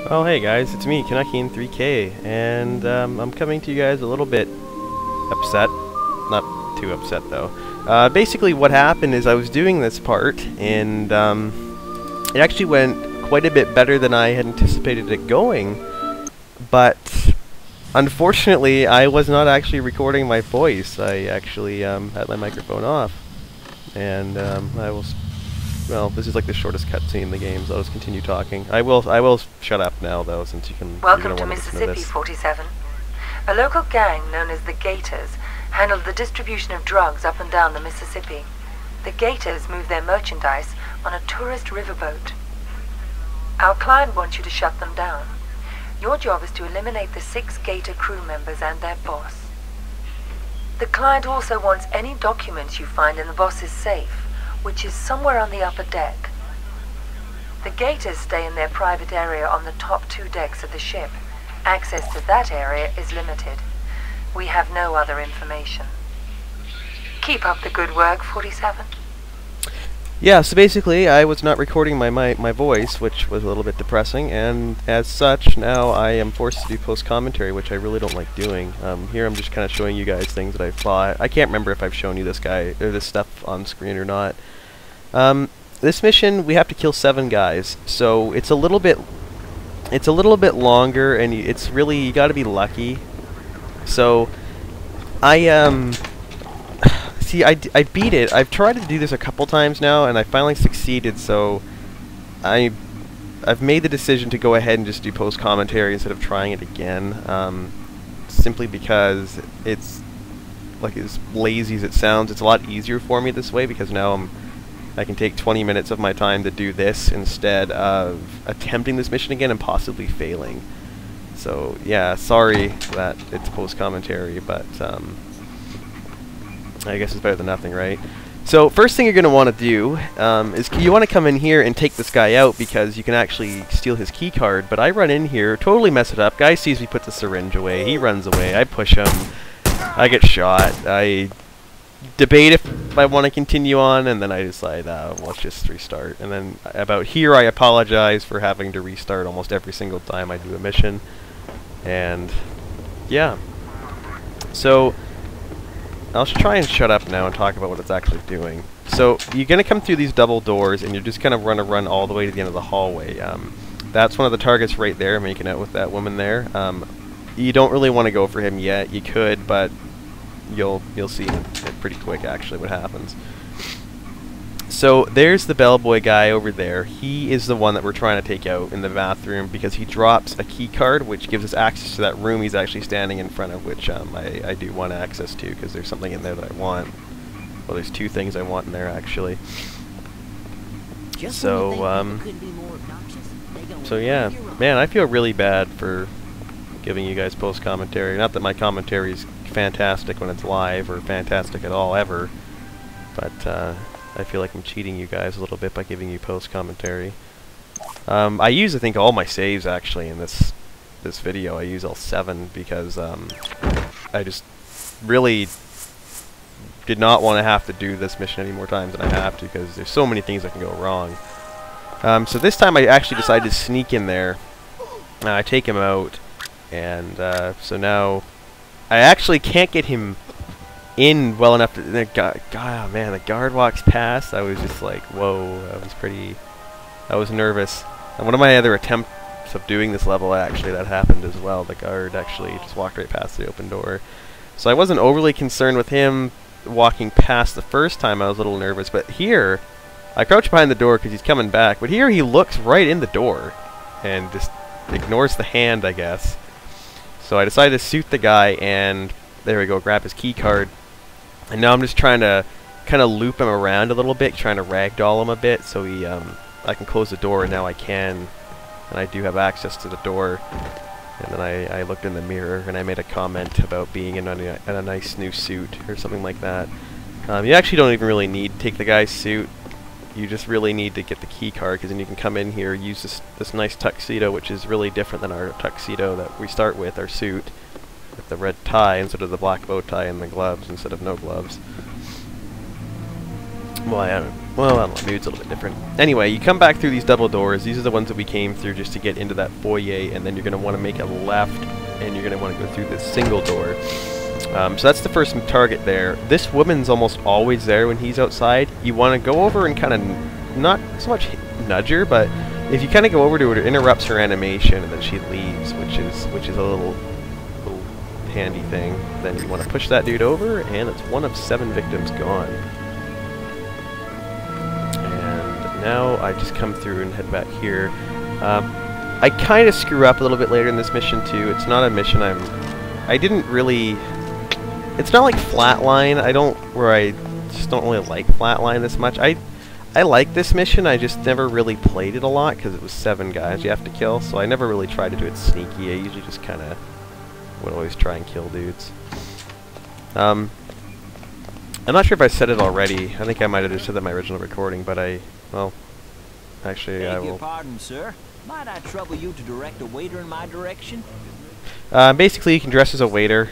Oh hey guys, it's me, Kanaki3K, and I'm coming to you guys a little bit upset. Not too upset though. Basically what happened is I was doing this part, and it actually went quite a bit better than I had anticipated it going, but unfortunately I was not actually recording my voice. I actually had my microphone off, and well, this is like the shortest cutscene in the game, so I'll just continue talking. I will shut up now, though, since you're Welcome gonna to want to listen to Mississippi, this. 47. A local gang known as the Gators handled the distribution of drugs up and down the Mississippi. The Gators move their merchandise on a tourist riverboat. Our client wants you to shut them down. Your job is to eliminate the 6 Gator crew members and their boss. The client also wants any documents you find in the boss's safe, which is somewhere on the upper deck. The Gators stay in their private area on the top 2 decks of the ship. Access to that area is limited. We have no other information. Keep up the good work, 47. Yeah, so basically I was not recording my voice, which was a little bit depressing, and as such, now I am forced to do post-commentary, which I really don't like doing. Here I'm just kind of showing you guys things that I've bought. I can't remember if I've shown you this guy, or this stuff on screen or not. This mission, we have to kill 7 guys, so it's a little bit longer, and it's really, you gotta be lucky. So, see, I beat it. I've tried to do this a couple times now, and I finally succeeded, so I've made the decision to go ahead and just do post-commentary instead of trying it again, simply because it's, like, as lazy as it sounds, it's a lot easier for me this way, because now I can take 20 minutes of my time to do this instead of attempting this mission again and possibly failing. So, yeah, sorry that it's post-commentary, but I guess it's better than nothing, right? So, first thing you're going to want to do is you want to come in here and take this guy out, because you can actually steal his key card. But I run in here, totally mess it up. Guy sees me put the syringe away. He runs away. I push him. I get shot. I debate if I want to continue on, and then I decide, let's just restart. And then about here, I apologize for having to restart almost every single time I do a mission. And yeah. So I'll try and shut up now and talk about what it's actually doing. So you're going to come through these double doors, and you're just going to run all the way to the end of the hallway. That's one of the targets right there, making out with that woman there. You don't really want to go for him yet. You could, but you'll see it pretty quick actually what happens. So there's the bellboy guy over there. He is the one that we're trying to take out in the bathroom, because he drops a key card which gives us access to that room he's actually standing in front of, which I do want access to, because there's something in there that I want. Well, there's 2 things I want in there actually. So yeah, man, I feel really bad for giving you guys post commentary. Not that my commentary is fantastic when it's live, or fantastic at all ever, but I feel like I'm cheating you guys a little bit by giving you post commentary. I use, I think, all my saves actually in this video. I use all 7 because I just really did not want to have to do this mission any more times than I have to, because there's so many things that can go wrong. So this time I actually decided to sneak in there. I take him out, and so now I actually can't get him in well enough to, God, man, the guard walks past. I was just like, whoa, I was nervous. And one of my other attempts of doing this level, actually, that happened as well. The guard actually just walked right past the open door. So I wasn't overly concerned with him walking past the first time. I was a little nervous, but here, I crouch behind the door because he's coming back, but here he looks right in the door and just ignores the hand, I guess. So I decided to shoot the guy, and there we go, grab his key card. And now I'm just trying to kind of loop him around a little bit, trying to ragdoll him a bit, so I can close the door, and now I can. And I do have access to the door. And then I looked in the mirror, and I made a comment about being in a nice new suit, or something like that. You actually don't even really need to take the guy's suit. You just really need to get the key card, because then you can come in here, use this nice tuxedo, which is really different than our tuxedo that we start with, our suit, with the red tie instead of the black bow tie, and the gloves instead of no gloves. Well, Well, I don't know, maybe it's a little bit different. Anyway, you come back through these double doors. These are the ones that we came through just to get into that foyer, and then you're going to want to make a left, and you're going to want to go through this single door. So that's the first target there. This woman's almost always there when he's outside. You want to go over and kind of, not so much nudge her, but if you kind of go over to her, it interrupts her animation, and then she leaves, which is a little handy thing. Then you want to push that dude over, and it's 1 of 7 victims gone. And now I just come through and head back here. I kind of screw up a little bit later in this mission too. It's not a mission I didn't really. It's not like Flatline. I just don't really like Flatline this much. I like this mission. I just never really played it a lot because it was 7 guys you have to kill. So I never really tried to do it sneaky. I usually just kind of would always try and kill dudes. I'm not sure if I said it already. I think I might have just said that in my original recording, but well, actually I will. Beg your pardon, sir. Might I trouble you to direct a waiter in my direction? Basically, you can dress as a waiter,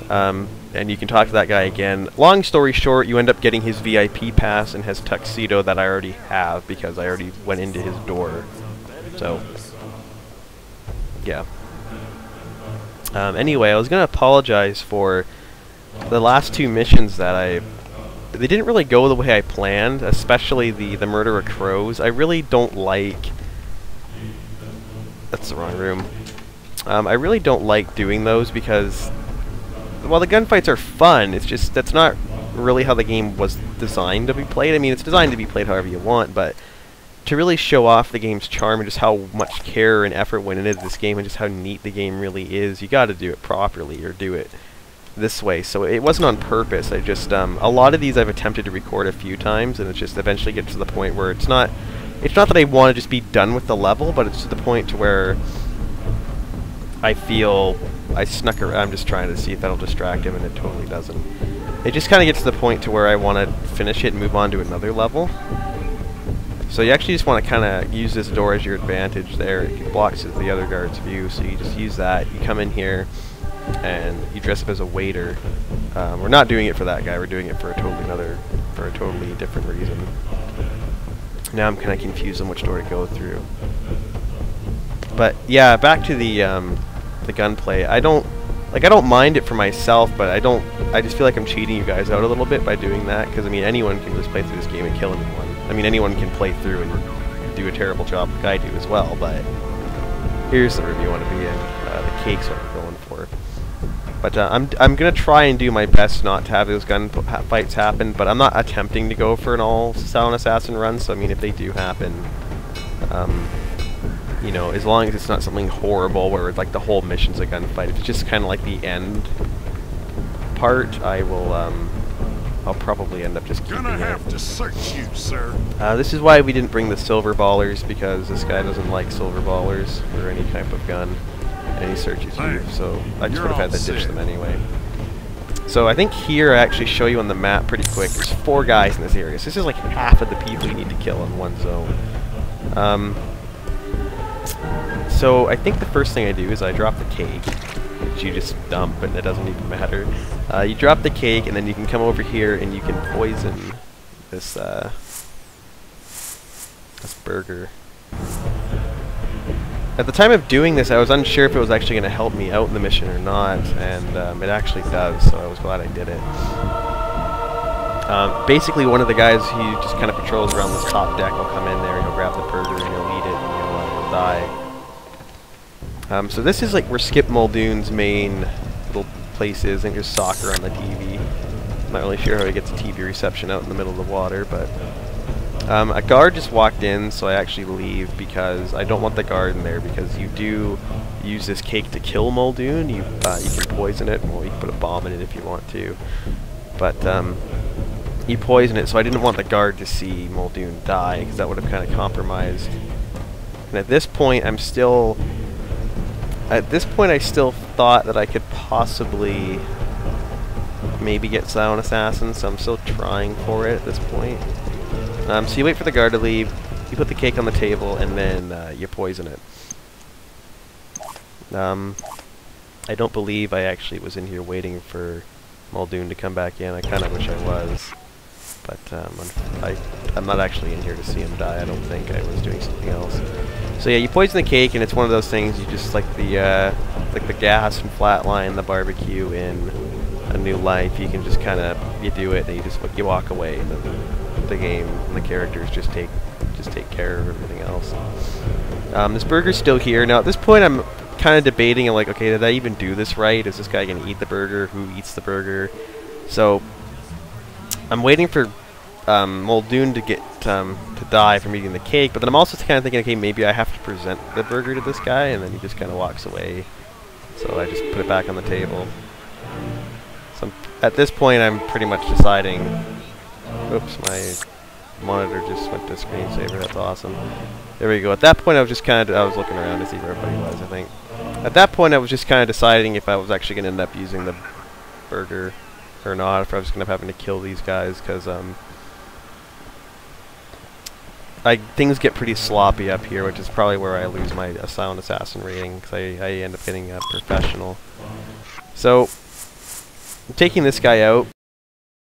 and you can talk to that guy again. Long story short, you end up getting his VIP pass and his tuxedo that I already have because I already went into his door. So, yeah. Anyway, I was going to apologize for the last 2 missions that they didn't really go the way I planned, especially the Murder of Crows. I really don't like... That's the wrong room. I really don't like doing those because, while the gunfights are fun, it's just, that's not really how the game was designed to be played. I mean, it's designed to be played however you want, but to really show off the game's charm and just how much care and effort went into this game and just how neat the game really is, you gotta do it properly or do it this way. So it wasn't on purpose. I just, a lot of these I've attempted to record a few times, and it just eventually gets to the point where it's not that I want to just be done with the level, but it's to the point to where I feel I snuck around. I'm just trying to see if that'll distract him, and it totally doesn't. It just kind of gets to the point to where I want to finish it and move on to another level. So you actually just want to kind of use this door as your advantage there. It blocks the other guard's view, so you just use that. You come in here, and you dress up as a waiter. We're not doing it for that guy. We're doing it for a totally different reason. Now I'm kind of confused on which door to go through. But yeah, back to the gunplay. I don't mind it for myself, but I just feel like I'm cheating you guys out a little bit by doing that, because I mean, anyone can just play through this game and kill anyone. I mean, anyone can play through and do a terrible job like I do as well, but here's the room you want to be in. The cake's what we're going for. But I'm gonna try and do my best not to have those fights happen, but I'm not attempting to go for an all Silent Assassin run, so I mean, if they do happen, you know, as long as it's not something horrible where it's like the whole mission's a gunfight, if it's just kind of like the end part, I'll probably end up just keeping it. Have to search you, sir. This is why we didn't bring the silver ballers, because this guy doesn't like silver ballers or any type of gun. And he searches you, so I just would have had to ditch them anyway. So I think here I actually show you on the map pretty quick. There's 4 guys in this area, so this is like half of the people you need to kill in one zone. So I think the first thing I do is I drop the cake, which you just dump and it doesn't even matter. You drop the cake, and then you can come over here and you can poison this this burger. At the time of doing this, I was unsure if it was actually going to help me out in the mission or not, and it actually does, so I was glad I did it. Basically, one of the guys, he just kind of patrols around this top deck, will come in there, and he'll grab the burger, and he'll eat it, and he'll die. So this is like where Skip Muldoon's main little place is. I think there's soccer on the TV. I'm not really sure how he gets a TV reception out in the middle of the water, but... a guard just walked in, so I actually leave because I don't want the guard in there, because you do use this cake to kill Muldoon. You can poison it, well, you can put a bomb in it if you want to, but you poison it, so I didn't want the guard to see Muldoon die, because that would have kind of compromised. And at this point, I still thought that I could possibly maybe get Silent Assassin, so I'm still trying for it at this point. So you wait for the guard to leave, you put the cake on the table, and then you poison it. I don't believe I actually was in here waiting for Muldoon to come back in. I kind of wish I was. But I'm not actually in here to see him die. I don't think. I was doing something else. So yeah, you poison the cake, and it's one of those things. You just like the gas and flatline the barbecue in A New Life. You can just kind of do it, and you walk away, and then the game and the characters just take care of everything else. This burger's still here now. At this point, I'm kind of debating. I'm like, okay, did I even do this right? Is this guy gonna eat the burger? Who eats the burger? So I'm waiting for Muldoon to get to die from eating the cake, but then I'm also kind of thinking, okay, maybe I have to present the burger to this guy, and then he just kind of walks away. So I just put it back on the table. So at this point, I'm pretty much deciding. Oops, my monitor just went to screensaver. That's awesome. There we go. At that point, I was looking around to see where everybody was. I think at that point, I was just kind of deciding if I was actually going to end up using the burger or not, if I was going to have having to kill these guys, because things get pretty sloppy up here, which is probably where I lose my Silent Assassin rating, because I end up getting a professional. So I'm taking this guy out.